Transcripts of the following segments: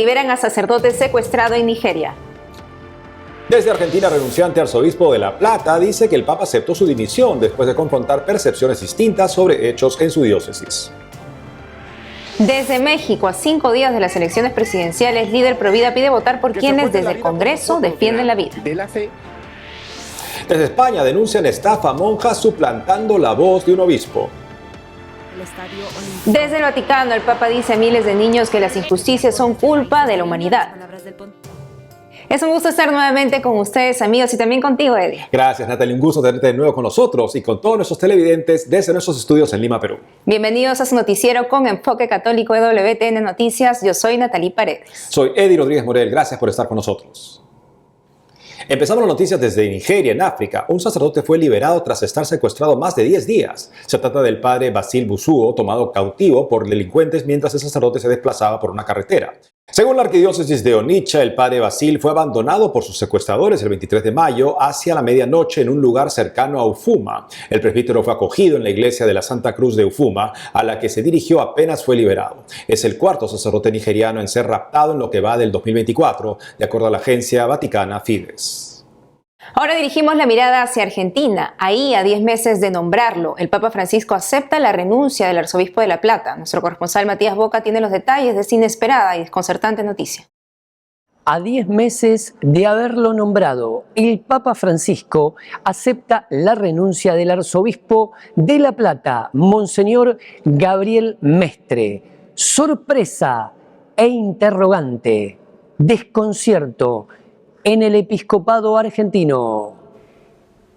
liberan a sacerdote secuestrado en Nigeria. Desde Argentina, renunciante arzobispo de La Plata dice que el Papa aceptó su dimisión después de confrontar percepciones distintas sobre hechos en su diócesis. Desde México, a 5 días de las elecciones presidenciales, líder Provida pide votar por quienes desde el Congreso defienden la vida. Desde España denuncian estafa a monjas suplantando la voz de un obispo. Desde el Vaticano, el Papa dice a miles de niños que las injusticias son culpa de la humanidad. Es un gusto estar nuevamente con ustedes, amigos, y también contigo, Eddie. Gracias, Natalie. Un gusto tenerte de nuevo con nosotros y con todos nuestros televidentes desde nuestros estudios en Lima, Perú. Bienvenidos a su noticiero con enfoque católico de WTN Noticias. Yo soy Natalie Paredes. Soy Eddie Rodríguez Morel. Gracias por estar con nosotros. Empezamos las noticias desde Nigeria, en África. Un sacerdote fue liberado tras estar secuestrado más de 10 días. Se trata del padre Basil Busuo, tomado cautivo por delincuentes mientras el sacerdote se desplazaba por una carretera. Según la arquidiócesis de Onitsha, el padre Basil fue abandonado por sus secuestradores el 23 de mayo hacia la medianoche en un lugar cercano a Ufuma. El presbítero fue acogido en la iglesia de la Santa Cruz de Ufuma, a la que se dirigió apenas fue liberado. Es el cuarto sacerdote nigeriano en ser raptado en lo que va del 2024, de acuerdo a la agencia vaticana Fides. Ahora dirigimos la mirada hacia Argentina. Ahí, a 10 meses de nombrarlo, el Papa Francisco acepta la renuncia del arzobispo de La Plata. Nuestro corresponsal Matías Boca tiene los detalles de esta inesperada y desconcertante noticia. A 10 meses de haberlo nombrado, el Papa Francisco acepta la renuncia del arzobispo de La Plata, Monseñor Gabriel Mestre. Sorpresa e interrogante, desconcierto en el episcopado argentino.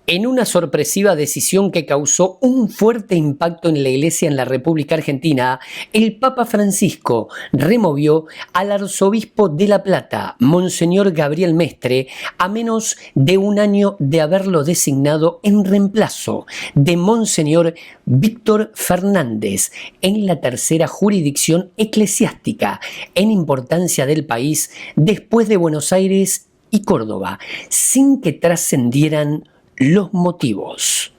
En una sorpresiva decisión que causó un fuerte impacto en la Iglesia en la República Argentina, el Papa Francisco removió al arzobispo de La Plata, Monseñor Gabriel Mestre, a menos de un año de haberlo designado en reemplazo de Monseñor Víctor Fernández en la tercera jurisdicción eclesiástica en importancia del país después de Buenos Aires y Córdoba, sin que trascendieran los motivos.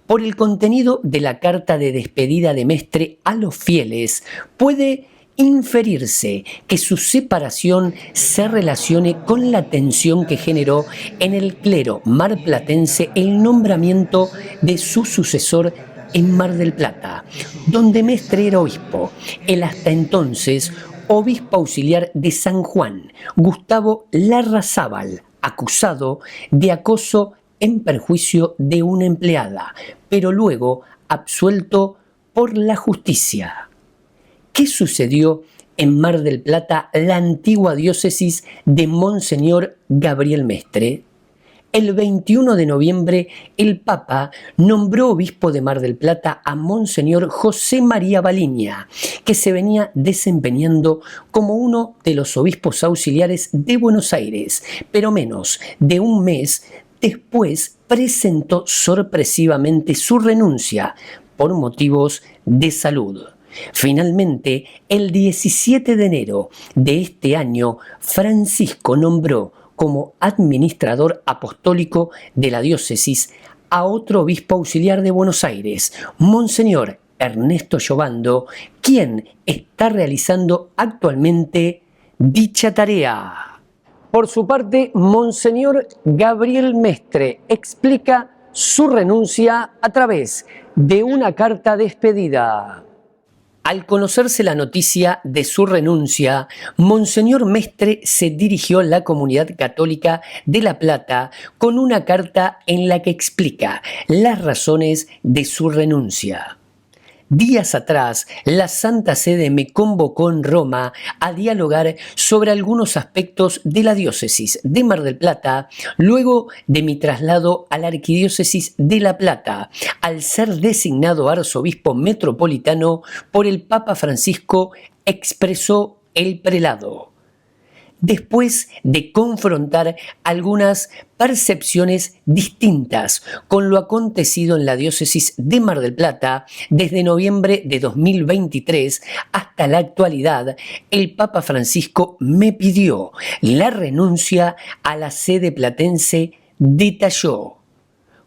Por el contenido de la carta de despedida de Mestre a los fieles, puede inferirse que su separación se relacione con la tensión que generó en el clero marplatense el nombramiento de su sucesor en Mar del Plata, donde Mestre era obispo, el hasta entonces obispo auxiliar de San Juan, Gustavo Larrazábal, acusado de acoso en perjuicio de una empleada, pero luego absuelto por la justicia. ¿Qué sucedió en Mar del Plata, la antigua diócesis de Monseñor Gabriel Mestre? El 21 de noviembre, el Papa nombró obispo de Mar del Plata a Monseñor José María Baliña, que se venía desempeñando como uno de los obispos auxiliares de Buenos Aires, pero menos de un mes después presentó sorpresivamente su renuncia por motivos de salud. Finalmente, el 17 de enero de este año, Francisco nombró como administrador apostólico de la diócesis a otro obispo auxiliar de Buenos Aires, Monseñor Ernesto Llobando, quien está realizando actualmente dicha tarea. Por su parte, Monseñor Gabriel Mestre explica su renuncia a través de una carta despedida. Al conocerse la noticia de su renuncia, Monseñor Mestre se dirigió a la comunidad católica de La Plata con una carta en la que explica las razones de su renuncia. Días atrás, la Santa Sede me convocó en Roma a dialogar sobre algunos aspectos de la diócesis de Mar del Plata, luego de mi traslado a la arquidiócesis de La Plata, al ser designado arzobispo metropolitano por el Papa Francisco, expresó el prelado. Después de confrontar algunas percepciones distintas con lo acontecido en la diócesis de Mar del Plata desde noviembre de 2023 hasta la actualidad, el Papa Francisco me pidió la renuncia a la sede platense. Detalló: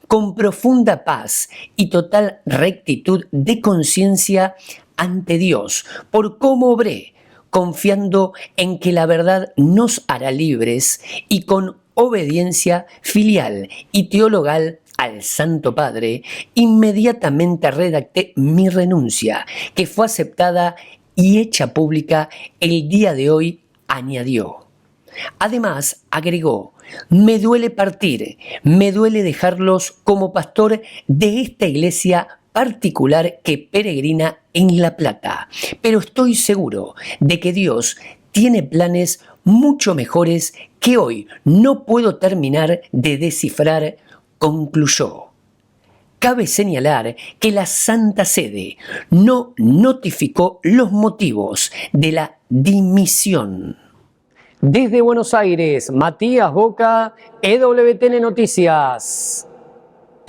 con profunda paz y total rectitud de conciencia ante Dios por cómo obré confiando en que la verdad nos hará libres y con obediencia filial y teologal al Santo Padre, inmediatamente redacté mi renuncia, que fue aceptada y hecha pública el día de hoy, añadió. Además, agregó, me duele partir, me duele dejarlos como pastor de esta iglesia particular que peregrina en La Plata, pero estoy seguro de que Dios tiene planes mucho mejores que hoy no puedo terminar de descifrar, concluyó. Cabe señalar que la Santa Sede no notificó los motivos de la dimisión. Desde Buenos Aires, Matías Boca, EWTN Noticias.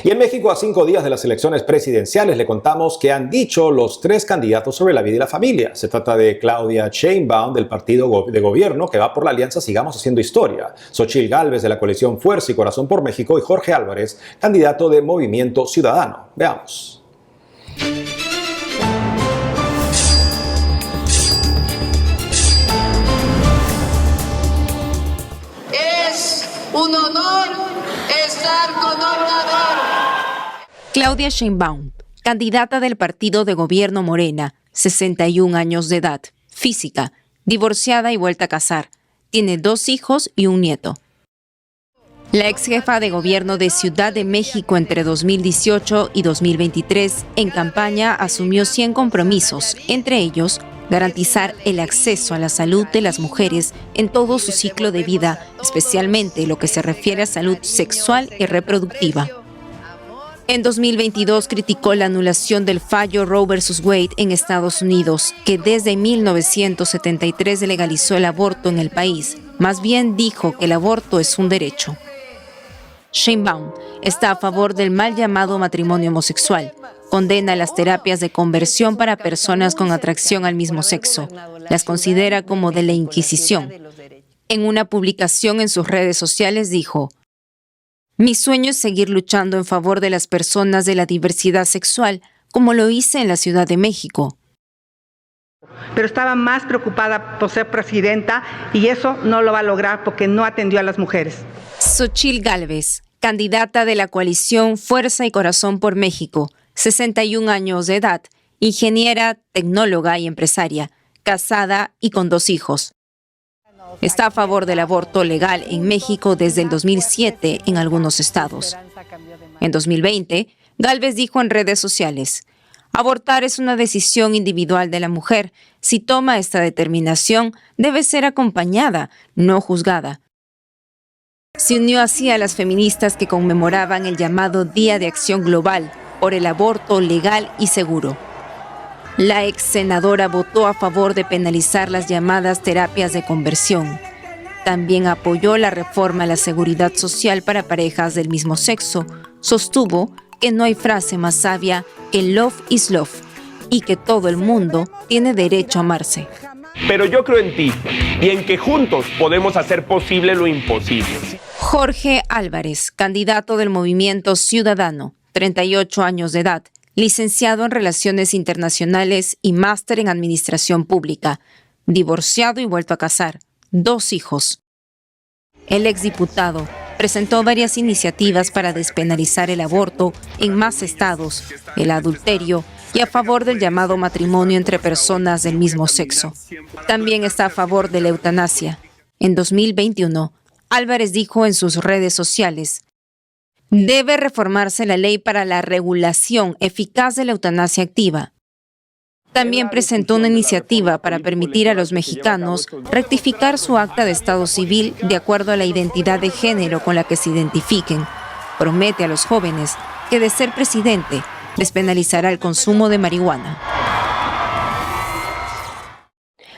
Y en México, a 5 días de las elecciones presidenciales, le contamos que han dicho los 3 candidatos sobre la vida y la familia. Se trata de Claudia Sheinbaum, del partido de gobierno, que va por la alianza Sigamos Haciendo Historia; Xóchitl Gálvez, de la coalición Fuerza y Corazón por México; y Jorge Álvarez, candidato de Movimiento Ciudadano. Veamos. Es un honor estar con Obrador. Claudia Sheinbaum, candidata del partido de gobierno Morena, 61 años de edad, física, divorciada y vuelta a casar. Tiene 2 hijos y un nieto. La ex jefa de gobierno de Ciudad de México entre 2018 y 2023, en campaña asumió 100 compromisos, entre ellos garantizar el acceso a la salud de las mujeres en todo su ciclo de vida, especialmente lo que se refiere a salud sexual y reproductiva. En 2022 criticó la anulación del fallo Roe vs. Wade en Estados Unidos, que desde 1973 legalizó el aborto en el país. Más bien dijo que el aborto es un derecho. Sheinbaum está a favor del mal llamado matrimonio homosexual. Condena las terapias de conversión para personas con atracción al mismo sexo. Las considera como de la Inquisición. En una publicación en sus redes sociales dijo: mi sueño es seguir luchando en favor de las personas de la diversidad sexual, como lo hice en la Ciudad de México. Pero estaba más preocupada por ser presidenta y eso no lo va a lograr porque no atendió a las mujeres. Xóchitl Gálvez, candidata de la coalición Fuerza y Corazón por México, 61 años de edad, ingeniera, tecnóloga y empresaria, casada y con 2 hijos. Está a favor del aborto legal en México desde el 2007 en algunos estados. En 2020, Gálvez dijo en redes sociales: abortar es una decisión individual de la mujer. Si toma esta determinación, debe ser acompañada, no juzgada. Se unió así a las feministas que conmemoraban el llamado Día de Acción Global por el aborto legal y seguro. La ex senadora votó a favor de penalizar las llamadas terapias de conversión. También apoyó la reforma a la seguridad social para parejas del mismo sexo. Sostuvo que no hay frase más sabia que love is love y que todo el mundo tiene derecho a amarse. Pero yo creo en ti y en que juntos podemos hacer posible lo imposible. Jorge Álvarez, candidato del Movimiento Ciudadano, 38 años de edad, licenciado en Relaciones Internacionales y máster en Administración Pública, divorciado y vuelto a casar, 2 hijos. El exdiputado presentó varias iniciativas para despenalizar el aborto en más estados, el adulterio y a favor del llamado matrimonio entre personas del mismo sexo. También está a favor de la eutanasia. En 2021, Álvarez dijo en sus redes sociales: debe reformarse la ley para la regulación eficaz de la eutanasia activa. También presentó una iniciativa para permitir a los mexicanos rectificar su acta de estado civil de acuerdo a la identidad de género con la que se identifiquen. Promete a los jóvenes que, de ser presidente, despenalizará el consumo de marihuana.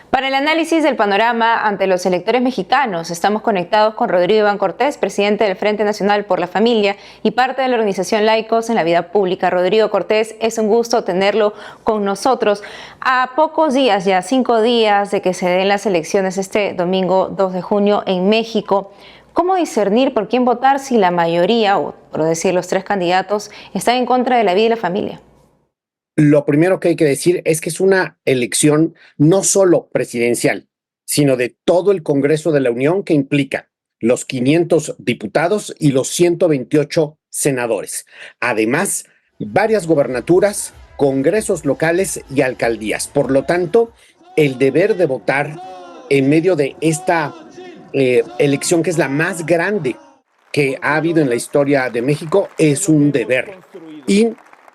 Para el análisis del panorama ante los electores mexicanos, estamos conectados con Rodrigo Iván Cortés, presidente del Frente Nacional por la Familia y parte de la organización Laicos en la Vida Pública. Rodrigo Cortés, es un gusto tenerlo con nosotros. A pocos días, ya 5 días de que se den las elecciones este domingo 2 de junio en México, ¿cómo discernir por quién votar si la mayoría, o por decir los 3 candidatos, están en contra de la vida y la familia? Lo primero que hay que decir es que es una elección no solo presidencial, sino de todo el Congreso de la Unión, que implica los 500 diputados y los 128 senadores. Además, varias gobernaturas, congresos locales y alcaldías. Por lo tanto, el deber de votar en medio de esta elección, que es la más grande que ha habido en la historia de México, es un deber. Y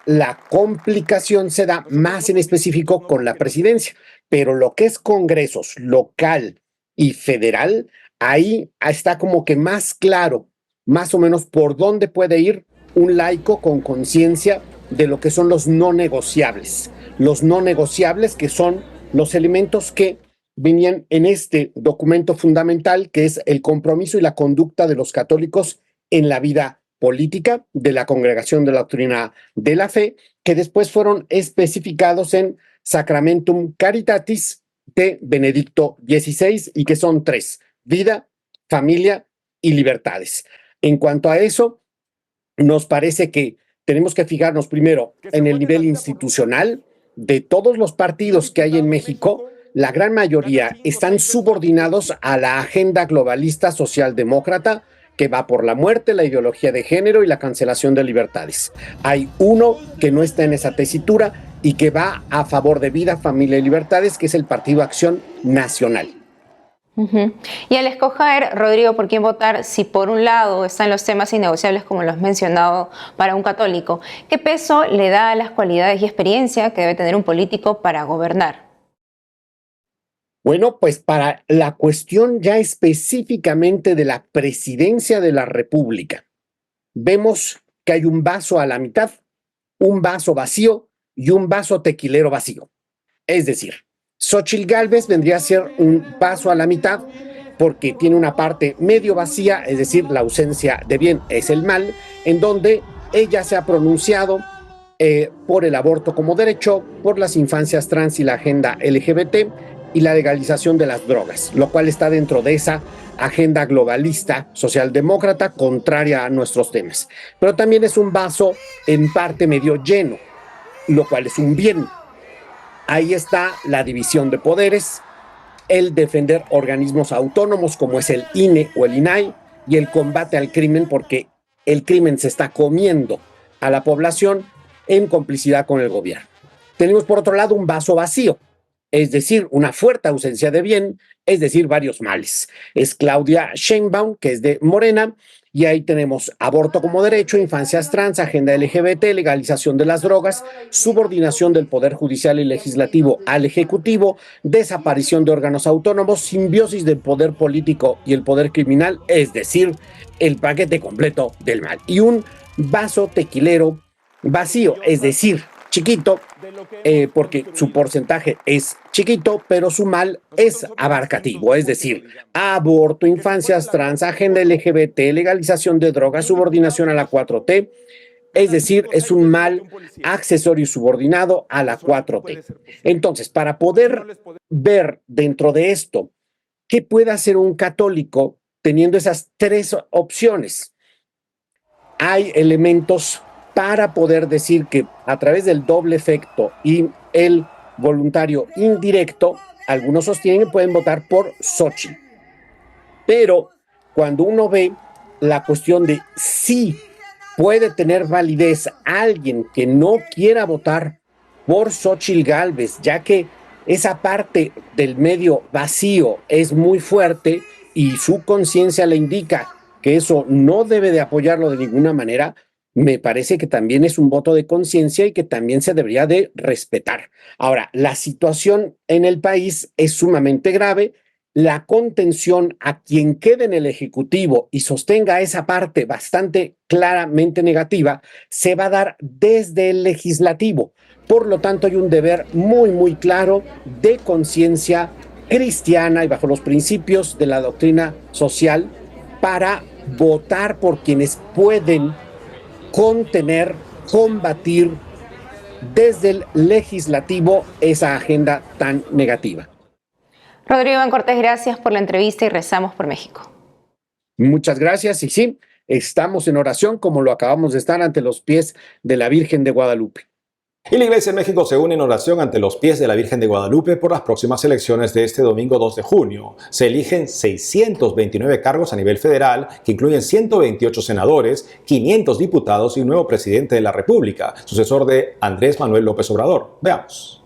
la complicación se da más en específico con la presidencia, pero lo que es congresos local y federal, ahí está como que más claro, más o menos por dónde puede ir un laico con conciencia de lo que son los no negociables. Los no negociables, que son los elementos que venían en este documento fundamental, que es el compromiso y la conducta de los católicos en la vida política de la Congregación de la Doctrina de la Fe, que después fueron especificados en Sacramentum Caritatis de Benedicto XVI, y que son 3: vida, familia y libertades. En cuanto a eso, nos parece que tenemos que fijarnos primero en el nivel institucional. De todos los partidos que hay en México, la gran mayoría están subordinados a la agenda globalista socialdemócrata, que va por la muerte, la ideología de género y la cancelación de libertades. Hay uno que no está en esa tesitura y que va a favor de vida, familia y libertades, que es el Partido Acción Nacional. Y al escoger, Rodrigo, por quién votar, si por un lado están los temas innegociables, como lo has mencionado, para un católico, ¿qué peso le da a las cualidades y experiencia que debe tener un político para gobernar? Bueno, pues para la cuestión ya específicamente de la presidencia de la República, vemos que hay un vaso a la mitad, un vaso vacío y un vaso tequilero vacío. Es decir, Xóchitl Gálvez vendría a ser un vaso a la mitad, porque tiene una parte medio vacía, es decir, la ausencia de bien es el mal, en donde ella se ha pronunciado por el aborto como derecho, por las infancias trans y la agenda LGBT y la legalización de las drogas, lo cual está dentro de esa agenda globalista socialdemócrata contraria a nuestros temas. Pero también es un vaso en parte medio lleno, lo cual es un bien. Ahí está la división de poderes, el defender organismos autónomos como es el INE o el INAI, y el combate al crimen, porque el crimen se está comiendo a la población en complicidad con el gobierno. Tenemos por otro lado un vaso vacío, es decir, una fuerte ausencia de bien, es decir, varios males. Es Claudia Sheinbaum, que es de Morena, y ahí tenemos aborto como derecho, infancias trans, agenda LGBT, legalización de las drogas, subordinación del Poder Judicial y Legislativo al Ejecutivo, desaparición de órganos autónomos, simbiosis del poder político y el poder criminal, es decir, el paquete completo del mal. Y un vaso tequilero vacío, es decir, chiquito, porque su porcentaje es chiquito, pero su mal es abarcativo, es decir, aborto, infancias trans, agenda LGBT, legalización de drogas, subordinación a la 4T, es decir, es un mal accesorio y subordinado a la 4T. Entonces, para poder ver dentro de esto qué puede hacer un católico teniendo esas 3 opciones, hay elementos para poder decir que a través del doble efecto y el voluntario indirecto, algunos sostienen que pueden votar por Xóchitl. Pero cuando uno ve la cuestión de si puede tener validez alguien que no quiera votar por Xóchitl Gálvez, ya que esa parte del medio vacío es muy fuerte y su conciencia le indica que eso no debe de apoyarlo de ninguna manera, me parece que también es un voto de conciencia y que también se debería de respetar. Ahora, la situación en el país es sumamente grave. La contención a quien quede en el Ejecutivo y sostenga esa parte bastante claramente negativa se va a dar desde el Legislativo. Por lo tanto, hay un deber muy, muy claro de conciencia cristiana y bajo los principios de la doctrina social para votar por quienes pueden contener, combatir desde el legislativo esa agenda tan negativa. Rodrigo Iván Cortés, gracias por la entrevista y rezamos por México. Muchas gracias, y sí, estamos en oración como lo acabamos de estar ante los pies de la Virgen de Guadalupe. Y la Iglesia en México se une en oración ante los pies de la Virgen de Guadalupe por las próximas elecciones de este domingo 2 de junio. Se eligen 629 cargos a nivel federal, que incluyen 128 senadores, 500 diputados y un nuevo presidente de la República, sucesor de Andrés Manuel López Obrador. Veamos.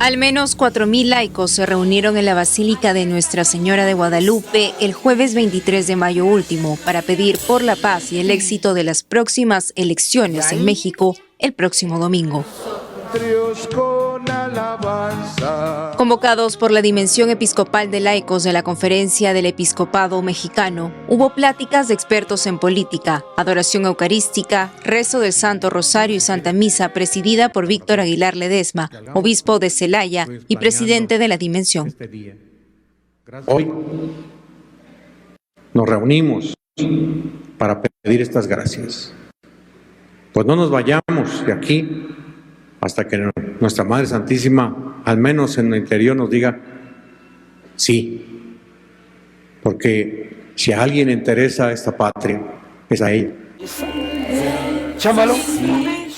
Al menos 4.000 laicos se reunieron en la Basílica de Nuestra Señora de Guadalupe el jueves 23 de mayo último para pedir por la paz y el éxito de las próximas elecciones en México el próximo domingo. Convocados por la Dimensión Episcopal de Laicos de la Conferencia del Episcopado Mexicano, hubo pláticas de expertos en política, adoración eucarística, rezo del Santo Rosario y Santa Misa presidida por Víctor Aguilar Ledesma, obispo de Celaya y presidente de la Dimensión. Hoy nos reunimos para pedir estas gracias. Pues no nos vayamos de aquí hasta que nuestra Madre Santísima, al menos en el interior, nos diga sí. Porque si a alguien le interesa esta patria, es a ella. Chámalo.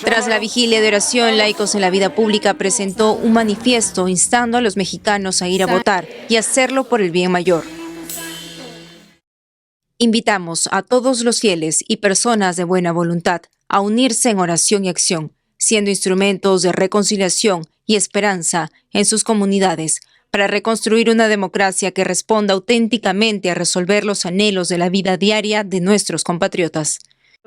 Tras la vigilia de oración, Laicos en la Vida Pública presentó un manifiesto instando a los mexicanos a ir a votar y hacerlo por el bien mayor. Invitamos a todos los fieles y personas de buena voluntad a unirse en oración y acción, siendo instrumentos de reconciliación y esperanza en sus comunidades, para reconstruir una democracia que responda auténticamente a resolver los anhelos de la vida diaria de nuestros compatriotas.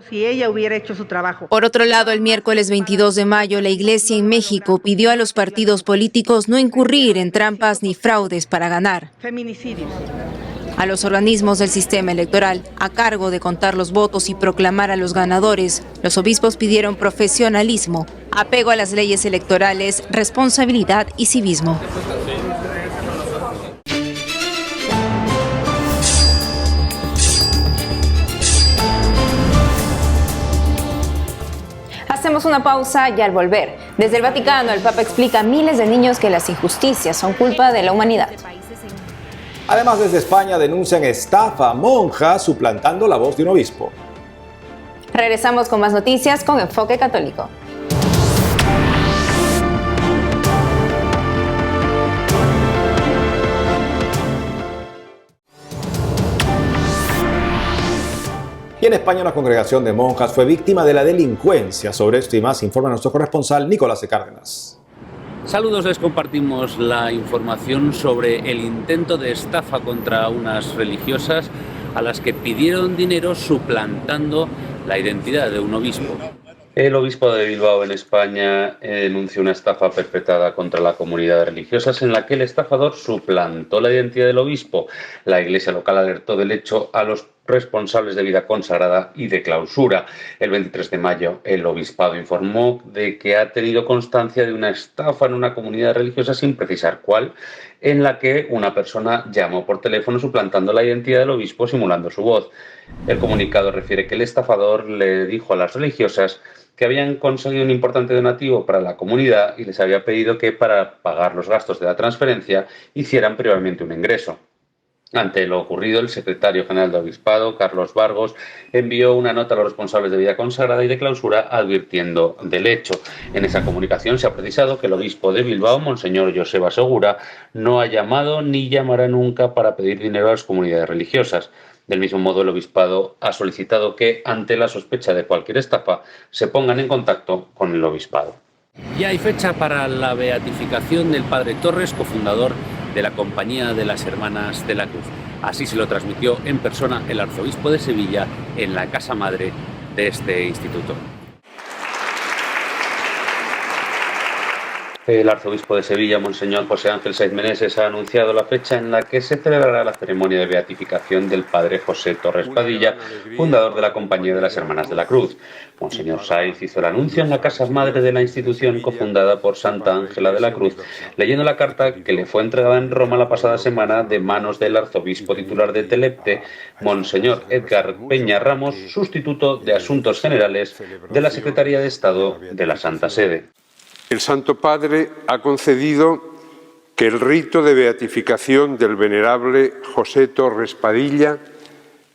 Si ella hubiera hecho su trabajo. Por otro lado, el miércoles 22 de mayo, la Iglesia en México pidió a los partidos políticos no incurrir en trampas ni fraudes para ganar. Feminicidios. A los organismos del sistema electoral, a cargo de contar los votos y proclamar a los ganadores, los obispos pidieron profesionalismo, apego a las leyes electorales, responsabilidad y civismo. Hacemos una pausa y al volver, desde el Vaticano, el Papa explica a miles de niños que las injusticias son culpa de la humanidad. Además, desde España denuncian estafa a monjas suplantando la voz de un obispo. Regresamos con más noticias con Enfoque Católico. Y en España una congregación de monjas fue víctima de la delincuencia. Sobre esto y más informa nuestro corresponsal Nicolás de Cárdenas. Saludos, les compartimos la información sobre el intento de estafa contra unas religiosas a las que pidieron dinero suplantando la identidad de un obispo. El obispo de Bilbao en España denunció una estafa perpetrada contra la comunidad de religiosas en la que el estafador suplantó la identidad del obispo. La iglesia local alertó del hecho a los responsables de vida consagrada y de clausura. El 23 de mayo el obispado informó de que ha tenido constancia de una estafa en una comunidad religiosa sin precisar cuál, en la que una persona llamó por teléfono suplantando la identidad del obispo simulando su voz. El comunicado refiere que el estafador le dijo a las religiosas que habían conseguido un importante donativo para la comunidad y les había pedido que para pagar los gastos de la transferencia hicieran previamente un ingreso. Ante lo ocurrido, el secretario general del Obispado, Carlos Vargos, envió una nota a los responsables de vida consagrada y de clausura advirtiendo del hecho. En esa comunicación se ha precisado que el obispo de Bilbao, Monseñor Joseba Segura, no ha llamado ni llamará nunca para pedir dinero a las comunidades religiosas. Del mismo modo, el Obispado ha solicitado que, ante la sospecha de cualquier estafa, se pongan en contacto con el Obispado. Ya hay fecha para la beatificación del padre Torres, cofundador de la Compañía de las Hermanas de la Cruz. Así se lo transmitió en persona el arzobispo de Sevilla en la casa madre de este instituto. El arzobispo de Sevilla, Monseñor José Ángel Saiz Meneses, ha anunciado la fecha en la que se celebrará la ceremonia de beatificación del padre José Torres Padilla, fundador de la Compañía de las Hermanas de la Cruz. Monseñor Saiz hizo el anuncio en la casa madre de la institución cofundada por Santa Ángela de la Cruz, leyendo la carta que le fue entregada en Roma la pasada semana de manos del arzobispo titular de Telepte, Monseñor Edgar Peña Ramos, sustituto de Asuntos Generales de la Secretaría de Estado de la Santa Sede. El Santo Padre ha concedido que el rito de beatificación del venerable José Torres Padilla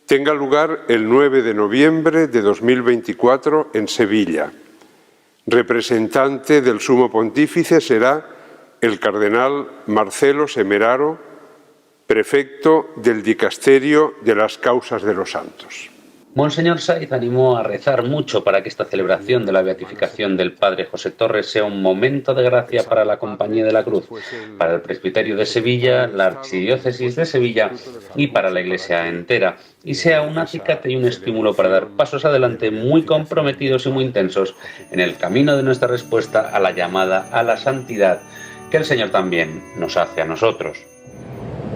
tenga lugar el 9 de noviembre de 2024 en Sevilla, Representante del Sumo Pontífice será el cardenal Marcelo Semeraro, prefecto del Dicasterio de las Causas de los Santos. Monseñor Saiz animó a rezar mucho para que esta celebración de la beatificación del Padre José Torres sea un momento de gracia para la Compañía de la Cruz, para el Presbiterio de Sevilla, la Archidiócesis de Sevilla y para la Iglesia entera, y sea un acicate y un estímulo para dar pasos adelante muy comprometidos y muy intensos en el camino de nuestra respuesta a la llamada a la santidad que el Señor también nos hace a nosotros.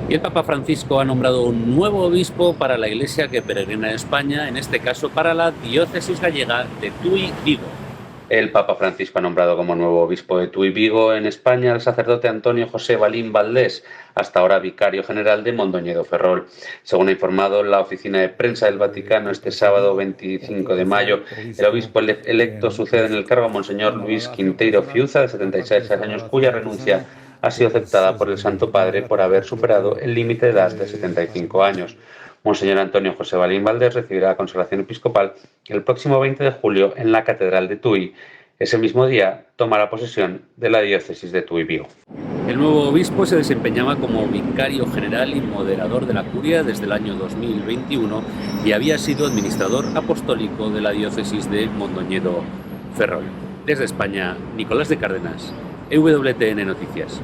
Y el Papa Francisco ha nombrado un nuevo obispo para la Iglesia que peregrina en España, en este caso para la diócesis gallega de Tuy-Vigo. El Papa Francisco ha nombrado como nuevo obispo de Tuy-Vigo en España al sacerdote Antonio José Balín Valdés, hasta ahora vicario general de Mondoñedo Ferrol. Según ha informado la oficina de prensa del Vaticano, este sábado 25 de mayo, el obispo electo sucede en el cargo a Monseñor Luis Quinteiro Fiuza, de 76 años, cuya renuncia ha sido aceptada por el Santo Padre por haber superado el límite de edad de 75 años. Monseñor Antonio José Balín Valdés recibirá la consagración episcopal el próximo 20 de julio en la Catedral de Tuy. Ese mismo día tomará posesión de la diócesis de Tuy-Vigo. El nuevo obispo se desempeñaba como vicario general y moderador de la curia desde el año 2021 y había sido administrador apostólico de la diócesis de Mondoñedo Ferrol. Desde España, Nicolás de Cárdenas, EWTN Noticias.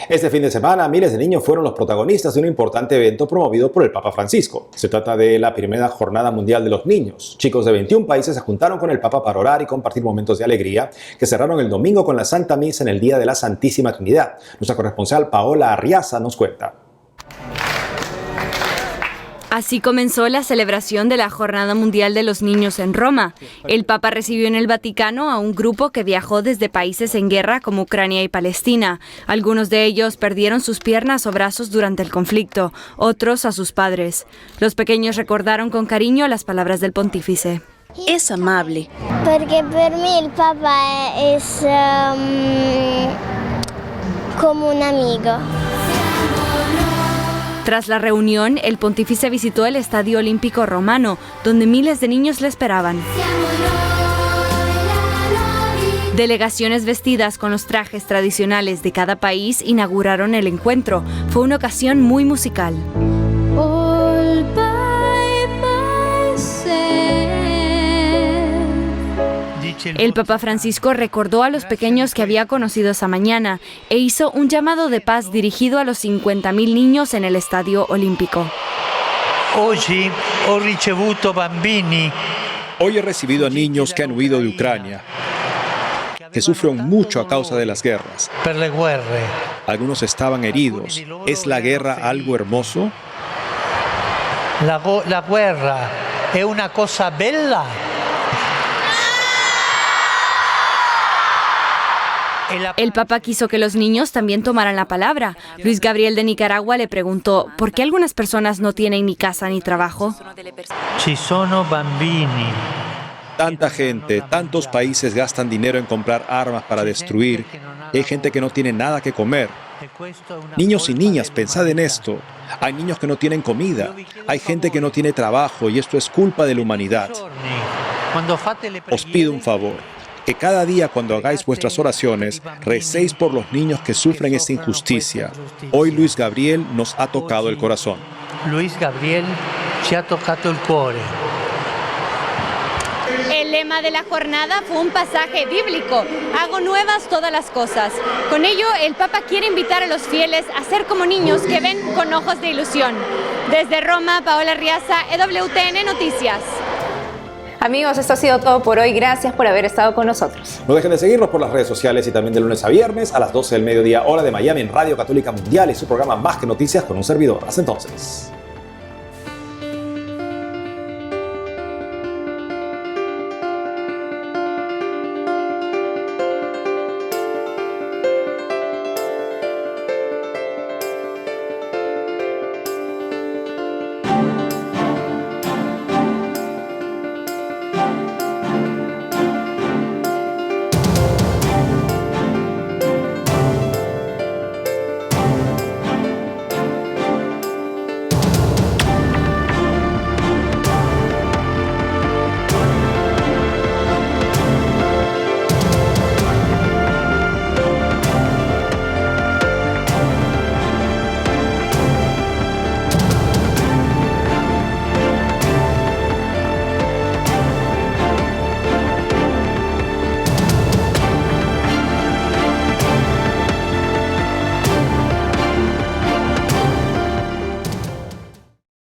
Este fin de semana, miles de niños fueron los protagonistas de un importante evento promovido por el Papa Francisco. Se trata de la primera Jornada Mundial de los Niños. Chicos de 21 países se juntaron con el Papa para orar y compartir momentos de alegría que cerraron el domingo con la Santa Misa en el Día de la Santísima Trinidad. Nuestra corresponsal Paola Arriaza nos cuenta. Así comenzó la celebración de la Jornada Mundial de los Niños en Roma. El Papa recibió en el Vaticano a un grupo que viajó desde países en guerra como Ucrania y Palestina. Algunos de ellos perdieron sus piernas o brazos durante el conflicto, otros a sus padres. Los pequeños recordaron con cariño las palabras del pontífice. Es amable. Porque para mí el Papa es como un amigo. Tras la reunión, el pontífice visitó el Estadio Olímpico Romano, donde miles de niños le esperaban. Delegaciones vestidas con los trajes tradicionales de cada país inauguraron el encuentro. Fue una ocasión muy musical. El Papa Francisco recordó a los pequeños que había conocido esa mañana e hizo un llamado de paz dirigido a los 50.000 niños en el Estadio Olímpico. Hoy he recibido a niños que han huido de Ucrania, que sufren mucho a causa de las guerras. Algunos estaban heridos. ¿Es la guerra algo hermoso? La guerra es una cosa bella. El Papa quiso que los niños también tomaran la palabra. Luis Gabriel de Nicaragua le preguntó ¿por qué algunas personas no tienen ni casa ni trabajo? Ci sono bambini. Tanta gente, tantos países gastan dinero en comprar armas para destruir. Y hay gente que no tiene nada que comer. Niños y niñas, pensad en esto. Hay niños que no tienen comida. Hay gente que no tiene trabajo y esto es culpa de la humanidad. Os pido un favor. Que cada día cuando hagáis vuestras oraciones, recéis por los niños que sufren esta injusticia. Hoy Luis Gabriel nos ha tocado el corazón. Luis Gabriel ci ha toccato il cuore. El lema de la jornada fue un pasaje bíblico: hago nuevas todas las cosas. Con ello, el Papa quiere invitar a los fieles a ser como niños que ven con ojos de ilusión. Desde Roma, Paola Arriaza, EWTN Noticias. Amigos, esto ha sido todo por hoy. Gracias por haber estado con nosotros. No dejen de seguirnos por las redes sociales y también de lunes a viernes a las 12 del mediodía, hora de Miami, en Radio Católica Mundial y su programa Más que Noticias con un servidor. Hasta entonces.